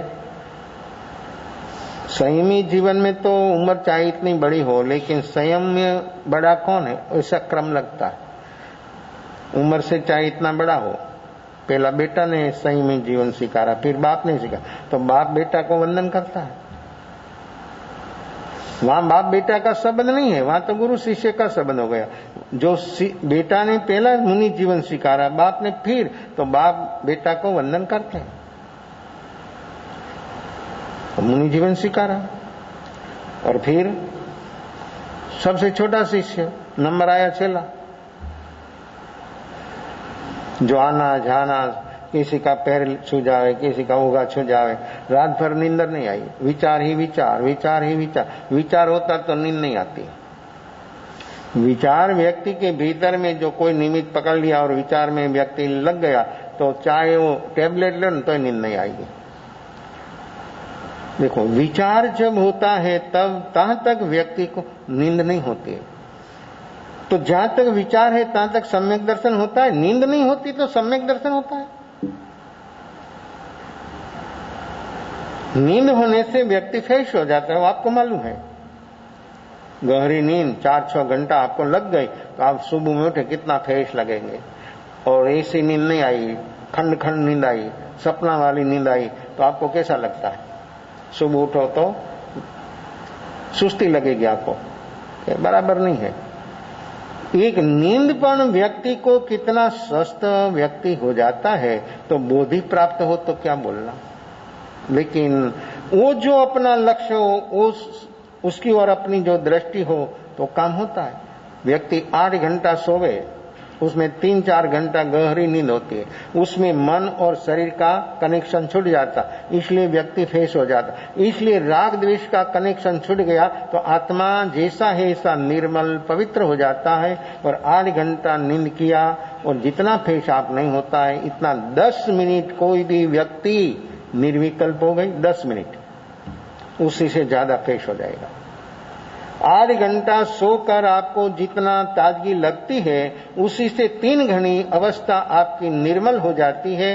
संयमी जीवन में तो उम्र चाहे इतनी बड़ी हो, लेकिन संयम में बड़ा कौन है, ऐसा क्रम लगता है। उम्र से चाहे इतना बड़ा हो, पहला बेटा ने संयमी जीवन सिखाया, फिर बाप ने सिखाया, तो बाप बेटा को वंदन करता है। वहां बाप बेटा का संबंध नहीं है, वहां तो गुरु शिष्य का संबंध हो गया। जो बेटा ने पहला मुनि जीवन सिखाया, बाप ने फिर, तो बाप बेटा को वंदन करते हैं, तो मुनि जीवन सिखाया। और फिर सबसे छोटा शिष्य, नंबर आया चला, जो आना जाना, किसी का पैर छू जावे, किसी का होगा छू जावे, रात भर नींदर नहीं आई, विचार ही विचार, विचार ही विचार। विचार होता तो नींद नहीं आती। विचार व्यक्ति के भीतर में जो कोई निमित्त पकड़ लिया और विचार में व्यक्ति लग गया, तो चाहे वो टेबलेट ले तो नींद नहीं आएगी। देखो विचार जब होता है तब तहां तक व्यक्ति को नींद नहीं होती है। तो जहां तक विचार है तहां तक सम्यक दर्शन होता है। नींद नहीं होती तो सम्यक दर्शन होता है। नींद होने से व्यक्ति फ्रेश हो जाता है, वो आपको मालूम है। गहरी नींद 4-6 घंटा आपको लग गई तो आप सुबह में उठे कितना फ्रेश लगेंगे। और ऐसी नींद नहीं आई, खंड खंड नींद आई, सपना वाली नींद आई, तो आपको कैसा लगता है? सुबह उठो तो सुस्ती लगेगी आपको, बराबर नहीं है। एक नींदपन व्यक्ति को कितना स्वस्थ व्यक्ति हो जाता है, तो बोधि प्राप्त हो तो क्या बोलना। लेकिन वो जो अपना लक्ष्य हो, उस उसकी ओर अपनी जो दृष्टि हो तो काम होता है। व्यक्ति 8 घंटा सोवे, उसमें 3-4 घंटा गहरी नींद होती है, उसमें मन और शरीर का कनेक्शन छूट जाता, इसलिए व्यक्ति फेस हो जाता। इसलिए राग द्वेष का कनेक्शन छूट गया तो आत्मा जैसा है ऐसा निर्मल पवित्र हो जाता है। और 8 घंटा नींद किया और जितना फेस आप नहीं होता है, इतना 10 मिनट कोई भी व्यक्ति निर्विकल्प हो गई, 10 मिनट, उसी से ज्यादा फेस हो जाएगा। 8 घंटा सोकर आपको जितना ताजगी लगती है, उसी से 3 गुनी अवस्था आपकी निर्मल हो जाती है।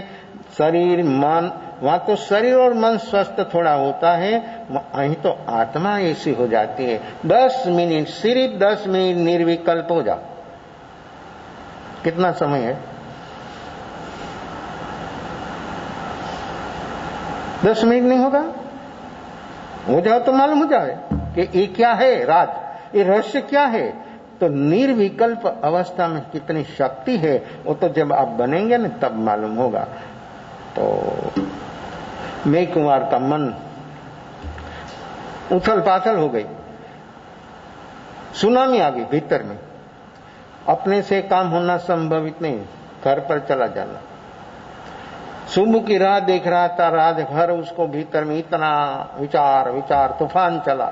शरीर मन, वहां तो शरीर और मन स्वस्थ थोड़ा होता है, वहीं तो आत्मा ऐसी हो जाती है। 10 मिनट, सिर्फ 10 मिनट निर्विकल्प हो जाओ। कितना समय है? 10 मिनट नहीं होगा? हो जाओ तो मालूम हो जाए कि ये क्या है राज, ये रहस्य क्या है। तो निर्विकल्प अवस्था में कितनी शक्ति है, वो तो जब आप बनेंगे ना तब मालूम होगा। तो मैं कुमार का मन उथल पाथल हो गई, सुनामी आ गई भीतर में। अपने से काम होना संभवित नहीं, घर पर चला जाना। सुबह की राह देख रहा था, रात भर उसको भीतर में इतना विचार तूफान चला।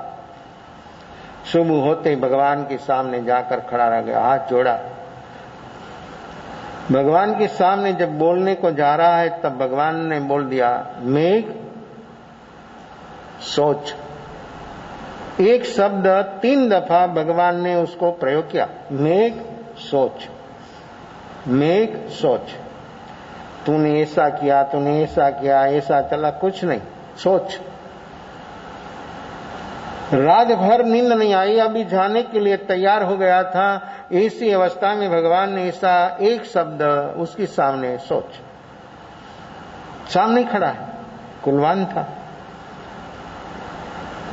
सुबह होते ही भगवान के सामने जाकर खड़ा रह गया, हाथ जोड़ा। भगवान के सामने जब बोलने को जा रहा है तब भगवान ने बोल दिया, मेघ सोच। एक शब्द 3 दफा भगवान ने उसको प्रयोग किया, मेघ सोच, मेघ सोच। तूने ऐसा किया, तूने ऐसा किया, ऐसा चला, कुछ नहीं, सोच। रात भर नींद नहीं आई, अभी जाने के लिए तैयार हो गया था। ऐसी अवस्था में भगवान ने ऐसा एक शब्द उसके सामने, सोच। सामने खड़ा है, कुलवान था,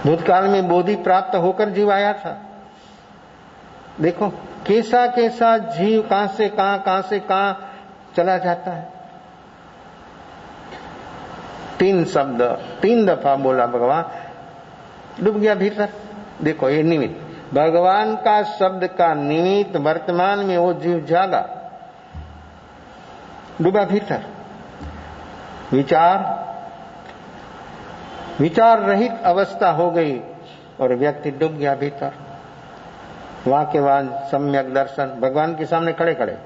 भूतकाल में बोधि प्राप्त होकर जीव आया था। देखो कैसा कैसा जीव कहां से कहां चला जाता है। 3 शब्द 3 दफा बोला भगवान, डूब गया भीतर। देखो ये निमित्त, भगवान का शब्द का निमित्त वर्तमान में वो जीव जागा, डूबा भीतर। विचार रहित अवस्था हो गई और व्यक्ति डूब गया भीतर। वहां के बाद सम्यक दर्शन, भगवान के सामने खड़े खड़े,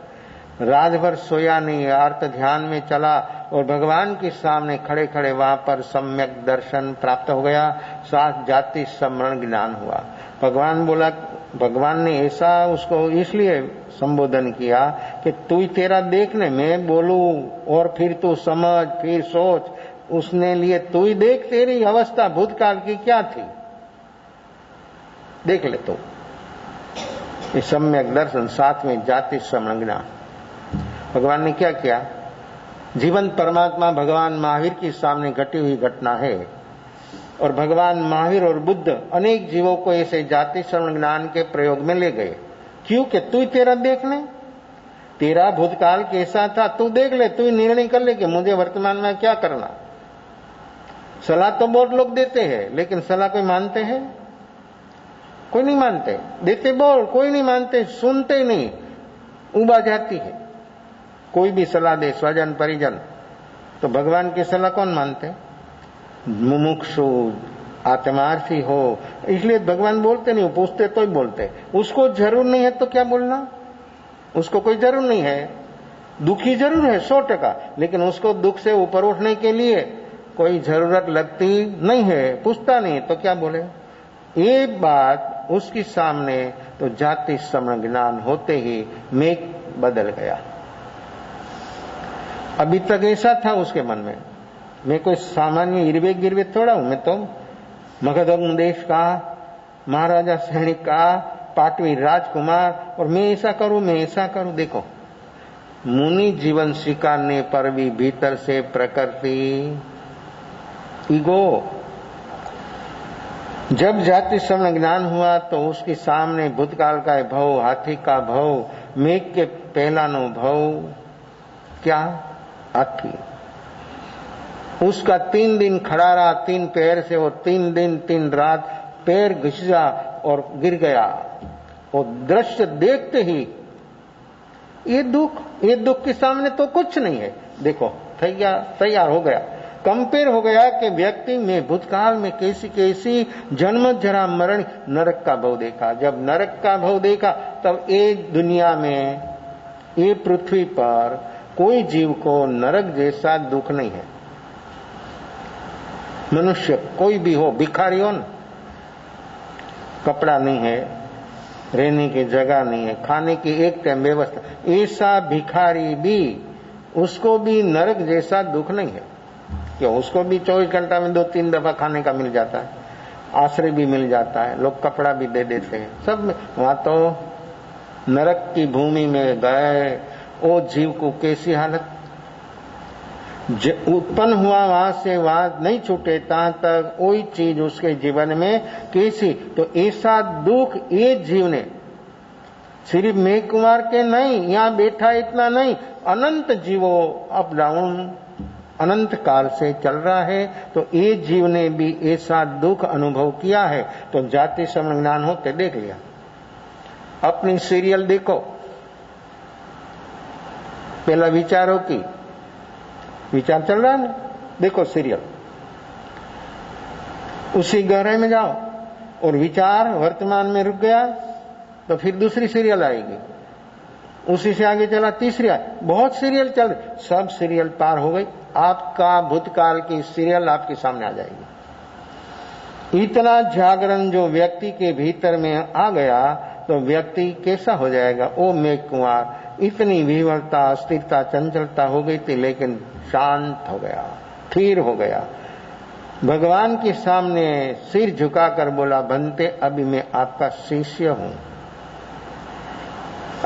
रात भर सोया नहीं, अर्थ ध्यान में चला और भगवान के सामने खड़े खड़े वहां पर सम्यक दर्शन प्राप्त हो गया। साथ जाति स्मरण ज्ञान हुआ। भगवान ने ऐसा उसको इसलिए संबोधन किया कि तू तेरा देखने, मैं बोलूं और फिर तू समझ, फिर सोच। उसने लिए तू ही देख, तेरी अवस्था भूतकाल की क्या थी, देख ले तो। ये सम्यक दर्शन, साथ में जाति स्मरण ज्ञान। भगवान ने क्या किया? जीवन परमात्मा भगवान महावीर के सामने घटी हुई घटना है। और भगवान महावीर और बुद्ध अनेक जीवों को ऐसे जाति श्रवण ज्ञान के प्रयोग में ले गए। क्यों? कि तू तेरा देख ले, तेरा भूतकाल कैसा था तू देख ले, तू निर्णय कर ले कि मुझे वर्तमान में क्या करना। सलाह तो बहुत लोग देते हैं, लेकिन सलाह कोई मानते हैं? कोई नहीं मानते। देते बोल, कोई नहीं मानते, सुनते नहीं, उबा जाती है। कोई भी सलाह दे, स्वजन परिजन, तो भगवान की सलाह कौन मानते? मुमुक्षु आत्मार्थी हो, इसलिए भगवान बोलते नहीं, पूछते तो ही बोलते। उसको जरूर नहीं है तो क्या बोलना, उसको कोई जरूर नहीं है। दुखी जरूर है 100%, लेकिन उसको दुख से ऊपर उठने के लिए कोई जरूरत लगती नहीं है, पूछता नहीं तो क्या बोले। ये बात उसके सामने तो जाति स्मरण ज्ञान होते ही मेघ बदल गया। अभी तक ऐसा था उसके मन में, मैं कोई सामान्य इर्वेक गिरवेक थोड़ा हूं, मैं तो मगध देश का महाराजा सैनिक का पाटवी राजकुमार, और मैं ऐसा करूं, मैं ऐसा करूं। देखो मुनि जीवन स्वीकारने पर भी भीतर से प्रकृति ईगो। जब जाति श्रवण ज्ञान हुआ तो उसके सामने भूतकाल का भव, हाथी का भव, मेघ के पहलानो भव, क्या हाथी। उसका 3 दिन खड़ा रहा, 3 पैर से वो 3 दिन 3 रात पैर घिसा और गिर गया, और दृश्य देखते ही ये दुख के सामने तो कुछ नहीं है। देखो तैयार हो गया, कंपेयर हो गया कि व्यक्ति में भूतकाल में कैसी कैसी जन्म जरा मरण नरक का भाव देखा। जब नरक का भाव देखा तब ये दुनिया में, ये पृथ्वी पर कोई जीव को नरक जैसा दुख नहीं है। मनुष्य कोई भी हो, भिखारी हो न, कपड़ा नहीं है, रहने की जगह नहीं है, खाने की एक टाइम व्यवस्था, ऐसा भिखारी भी, उसको भी नरक जैसा दुख नहीं है। क्यों? उसको भी 24 घंटा में 2-3 दफा खाने का मिल जाता है, आश्रय भी मिल जाता है, लोग कपड़ा भी दे देते हैं, सब में। वहां तो नरक की भूमि में गए, वो जीव को कैसी हालत, उत्पन्न हुआ वहां से वहां नहीं छूटे तक कोई चीज उसके जीवन में कैसी। तो ऐसा दुख ये जीव ने, सिर्फ मेघ कुमार के नहीं, यहां बैठा इतना नहीं, अनंत जीवों अप डाउन अनंत काल से चल रहा है। तो ये जीव ने भी ऐसा दुख अनुभव किया है। तो जाति श्रवण ज्ञान होते देख लिया। अपनी सीरियल देखो, पहला विचारों की विचार चल रहा है ना, देखो सीरियल, उसी गहराई में जाओ, और विचार वर्तमान में रुक गया तो फिर दूसरी सीरियल आएगी, उसी से आगे चला तीसरी बहुत सीरियल चल, सब सीरियल पार हो गई, आपका भूतकाल की सीरियल आपके सामने आ जाएगी। इतना जागरण जो व्यक्ति के भीतर में आ गया तो व्यक्ति कैसा हो जाएगा। ओ मेघ कुमार, इतनी विह्वलता, स्थिरता, चंचलता हो गई थी, लेकिन शांत हो गया, स्थिर हो गया। भगवान के सामने सिर झुकाकर बोला, बनते अभी मैं आपका शिष्य हूं।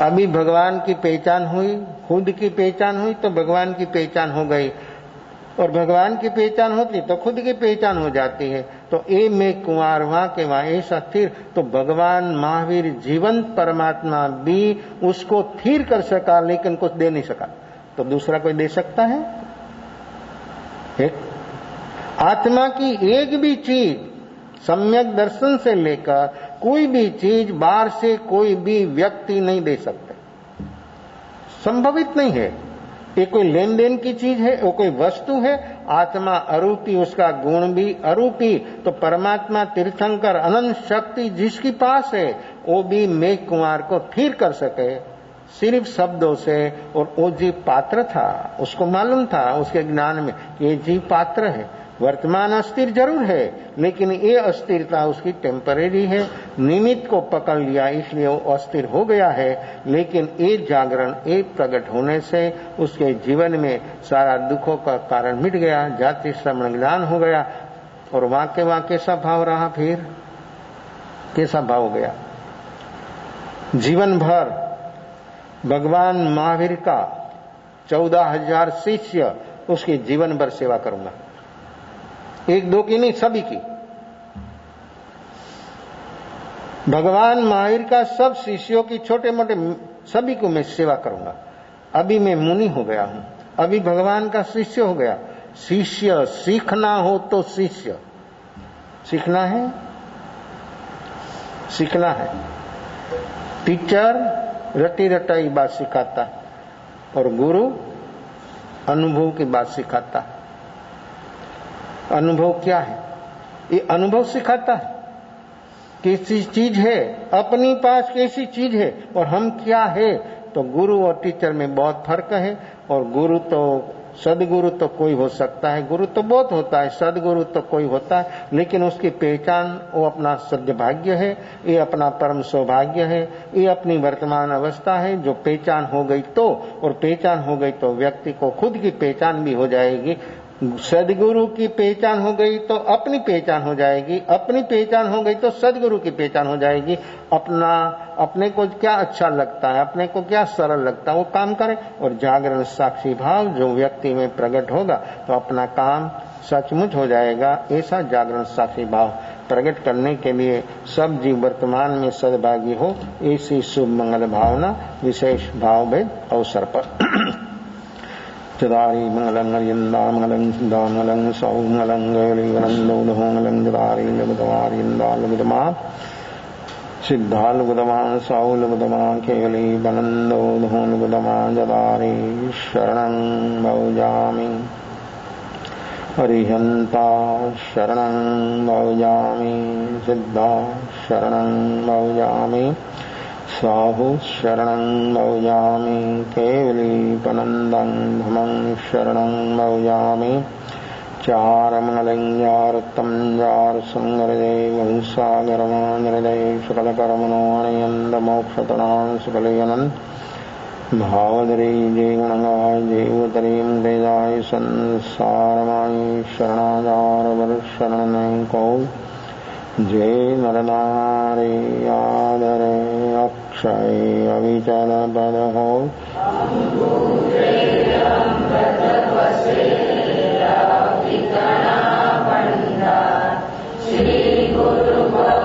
अभी भगवान की पहचान हुई, खुद की पहचान हुई तो भगवान की पहचान हो गई, और भगवान की पहचान होती तो खुद की पहचान हो जाती है। तो ए मेघ कुमार वहां के वहां ऐसा स्थिर। तो भगवान महावीर जीवंत परमात्मा भी उसको स्थिर कर सका, लेकिन कुछ दे नहीं सका। तो दूसरा कोई दे सकता है? एक आत्मा की एक भी चीज सम्यक दर्शन से लेकर कोई भी चीज बाहर से कोई भी व्यक्ति नहीं दे सकते, संभवित नहीं है। ये कोई लेन देन की चीज है, वो कोई वस्तु है। आत्मा अरूपी, उसका गुण भी अरूपी। तो परमात्मा तीर्थंकर अनंत शक्ति जिसके पास है, वो भी मेघ कुमार को स्थिर कर सके सिर्फ शब्दों से। और वो जीव पात्र था, उसको मालूम था उसके ज्ञान में ये जीव पात्र है। वर्तमान अस्थिर जरूर है, लेकिन ये अस्थिरता उसकी टेम्परेरी है, निमित्त को पकड़ लिया इसलिए वो अस्थिर हो गया है। लेकिन ये जागरण, ये प्रकट होने से उसके जीवन में सारा दुखों का कारण मिट गया, जाति श्रवण ज्ञान हो गया। और वाक्य वहां कैसा भाव रहा, फिर कैसा भाव हो गया। जीवन भर भगवान महावीर का 14,000 शिष्य, उसके जीवन भर सेवा करूंगा, एक दो की नहीं, सभी की। भगवान महावीर का सब शिष्यों की, छोटे मोटे सभी को मैं सेवा करूंगा। अभी मैं मुनि हो गया हूं, अभी भगवान का शिष्य हो गया। शिष्य सीखना हो तो शिष्य सीखना है, सीखना है। टीचर रटी रटाई बात सिखाता है, और गुरु अनुभव की बात सिखाता है। अनुभव क्या है? ये अनुभव सिखाता है कैसी चीज है, अपनी पास कैसी चीज है और हम क्या है। तो गुरु और टीचर में बहुत फर्क है। और गुरु तो सदगुरु तो कोई हो सकता है, गुरु तो बहुत होता है, सदगुरु तो कोई होता है, लेकिन उसकी पहचान वो अपना सद्भाग्य है, ये अपना परम सौभाग्य है, ये अपनी वर्तमान अवस्था है। जो पहचान हो गई तो, और पहचान हो गई तो व्यक्ति को खुद की पहचान भी हो जाएगी। सदगुरु की पहचान हो गई तो अपनी पहचान हो जाएगी, अपनी पहचान हो गई तो सदगुरु की पहचान हो जाएगी। अपने को क्या अच्छा लगता है, अपने को क्या सरल लगता है, वो काम करे। और जागरण साक्षी भाव जो व्यक्ति में प्रकट होगा तो अपना काम सचमुच हो जाएगा। ऐसा जागरण साक्षी भाव प्रकट करने के लिए सब जीव वर्तमान में सद्भागी हो, ऐसी शुभ मंगल भावना विशेष भाव भेद अवसर पर चदारी मंगलं अरियंदा मंगलं सिंदा मंगलं सौ मंगलं गौरी वनंदो मंगलं चदारी लुगदमारियंदा लुगदमा सिद्धा लुगदमा सौ लुगदमा केवली वनंदो लुगदमा चदारी शरणं भजामि अरिहंता शरणं भजामि सिद्धा शरणं भजामि साहु शरणं भजामि केवली पनंदं धमं शरणं भजामि चारमंगलं जारुत्तम जार संगरजय वंसागरमानरजय सकलकर्मणोऽणयन्द मोक्षतणां सकलयनन् भावदरी जय गुणगाय देवतरीं वेदाय संसारमाय शरणागार वर्षरण को जय नरनारी आदरे अक्षय अविचल पद हो श्री गुरु